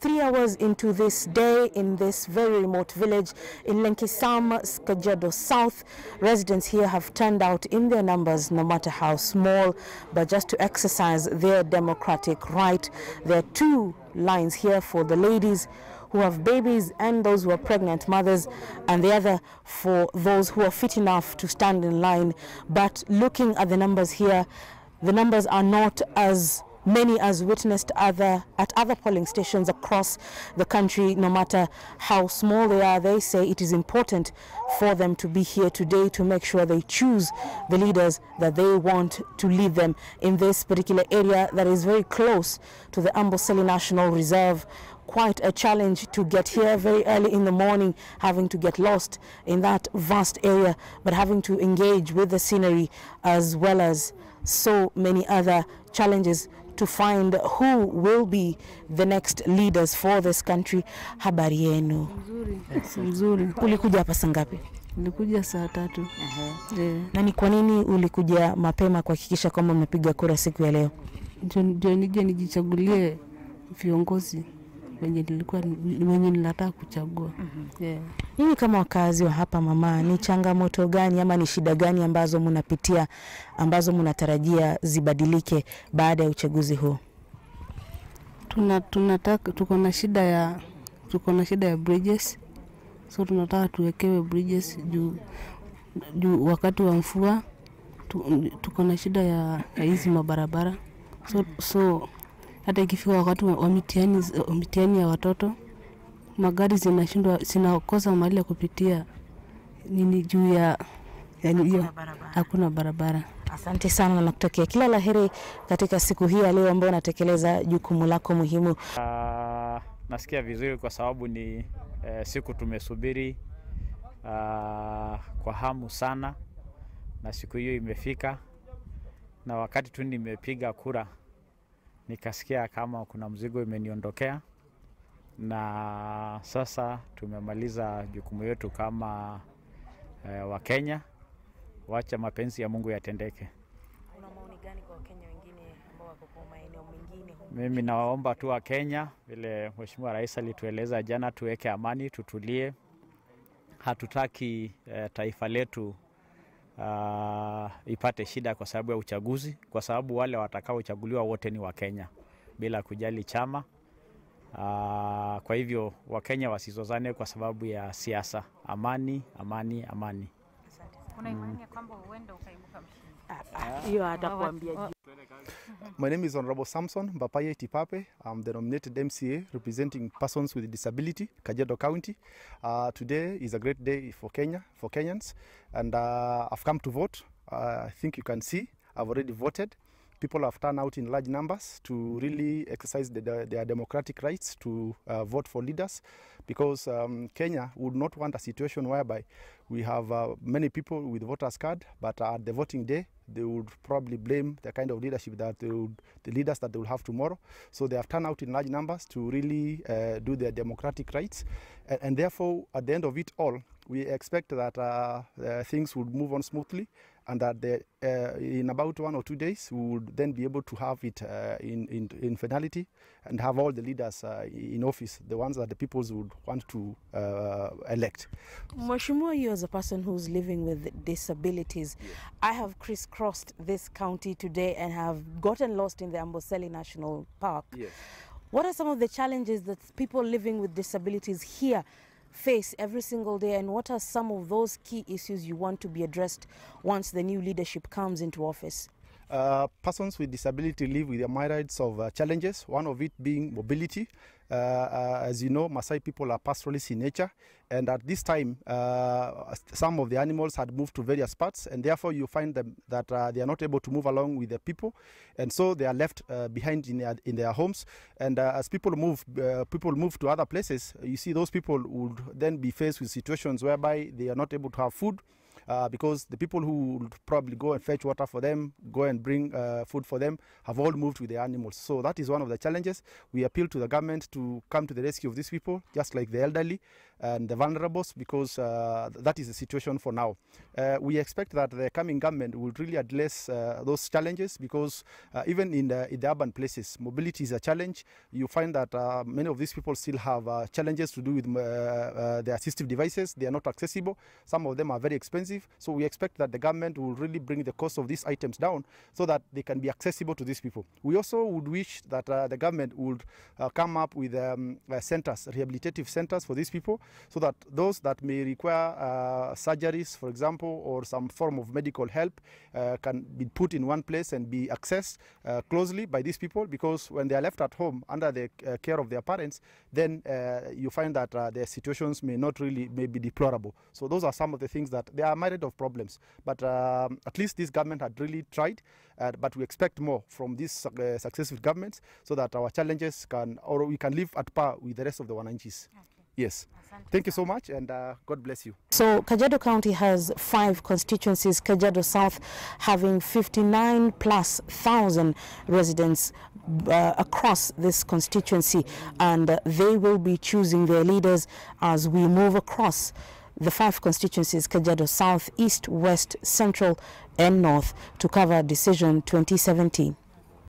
3 hours into this day in this very remote village in Lenkisam, Kajiado South, residents here have turned out in their numbers, no matter how small, but just to exercise their democratic right. There are 2 lines here for the ladies who have babies and those who are pregnant mothers, and the other for those who are fit enough to stand in line. But looking at the numbers here, the numbers are not as many as witnessed at other polling stations across the country. No matter how small they are, they say it is important for them to be here today to make sure they choose the leaders that they want to lead them in this particular area that is very close to the Amboseli National Reserve. Quite a challenge to get here very early in the morning, having to get lost in that vast area, but having to engage with the scenery as well as so many other challenges to find who will be the next leaders for this country. Habari yenu? Mzuri. Ulikuja hapa saa ngapi? Nilikuja saa 3. Na ni kwa nini ulikuja mapema kuhakikisha kwamba umepiga kura siku ya leo? Ndio nije nijichagulie viongozi wenye nilataka kuchagua. Nyinyi kama wakazi wa hapa mama, ni changamoto gani ama ni shida gani ambazo mnapitia, ambazo mnatarajia zibadilike baada ya uchaguzi huu? Tuko na shida ya bridges. So tunataka tuwekewe bridges juu wakati wa mvua tuko na shida ya hizi mabarabara. So hata ikifika wakati wa mitihani ya watoto, magari zinakosa mahali ya kupitia nini juu ya hakuna barabara. Asante sana na nakutakia kila laheri katika siku hii ya leo ambayo unatekeleza jukumu lako muhimu. Nasikia vizuri kwa sababu ni siku tumesubiri kwa hamu sana, na siku hiyo imefika, na wakati tu nimepiga kura nikasikia kama kuna mzigo imeniondokea, na sasa tumemaliza jukumu yetu kama wa Kenya. Wacha mapenzi ya Mungu yatendeke. Una maoni gani kwa Wakenya wengine ambao wako kwa maeneo mengine? Mimi nawaomba tu wa Kenya, vile Mheshimiwa Rais alitueleza jana, tuweke amani, tutulie. Hatutaki taifa letu ipate shida kwa sababu ya uchaguzi, kwa sababu wale watakaochaguliwa wote ni wa Kenya bila kujali chama. Kwa hivyo Wakenya wasizozane kwa sababu ya siasa. Amani, amani, amani. Kuna imani kwamba huenda ukaibuka mshindi? Hiyo atakwambia. My name is Honorable Samson Mbapaye Tipape. I'm the nominated MCA representing persons with disability, Kajiado County. Today is a great day for Kenya, for Kenyans, and I've come to vote. I think you can see I've already voted. People have turned out in large numbers to really exercise their democratic rights to vote for leaders, because Kenya would not want a situation whereby we have many people with voters card, but at the voting day they would probably blame the kind of leadership that the leaders that they will have tomorrow. So they have turned out in large numbers to really do their democratic rights, and therefore at the end of it all, we expect that things would move on smoothly, and that in about 1 or 2 days we would then be able to have it in finality and have all the leaders in office, the ones that the peoples would want to elect. Mheshimiwa, you as a person who's living with disabilities, yes. I have crisscrossed this county today and have gotten lost in the Amboseli National Park. Yes. What are some of the challenges that people living with disabilities here face every single day, and what are some of those key issues you want to be addressed once the new leadership comes into office? Persons with disability live with a myriad of challenges, one of it being mobility. As you know, Maasai people are pastoralists in nature, and at this time some of the animals had moved to various parts, and therefore you find them that they are not able to move along with the people, and so they are left behind in their homes. And as people move to other places, you see those people would then be faced with situations whereby they are not able to have food, because the people who would probably go and fetch water for them, go and bring food for them, have all moved with the animals. So that is one of the challenges. We appeal to the government to come to the rescue of these people, just like the elderly and the vulnerables, because that is the situation for now. We expect that the coming government will really address those challenges, because even in the urban places, mobility is a challenge. You find that many of these people still have challenges to do with the assistive devices. They are not accessible. Some of them are very expensive. So we expect that the government will really bring the cost of these items down so that they can be accessible to these people. We also would wish that the government would come up with centers, rehabilitative centers for these people, so that those that may require surgeries, for example, or some form of medical help can be put in one place and be accessed closely by these people, because when they are left at home under the care of their parents, then you find that their situations may be deplorable. So those are some of the things that they are myriad of problems, but at least this government had really tried, but we expect more from these successive governments, so that our challenges we can live at par with the rest of the Wananchis. Okay. Yes. Thank you so much, and God bless you. So Kajiado County has 5 constituencies, Kajiado South having 59,000+ residents across this constituency, and they will be choosing their leaders as we move across the 5 constituencies, Kajiado South, East, West, Central and North, to cover Decision 2017.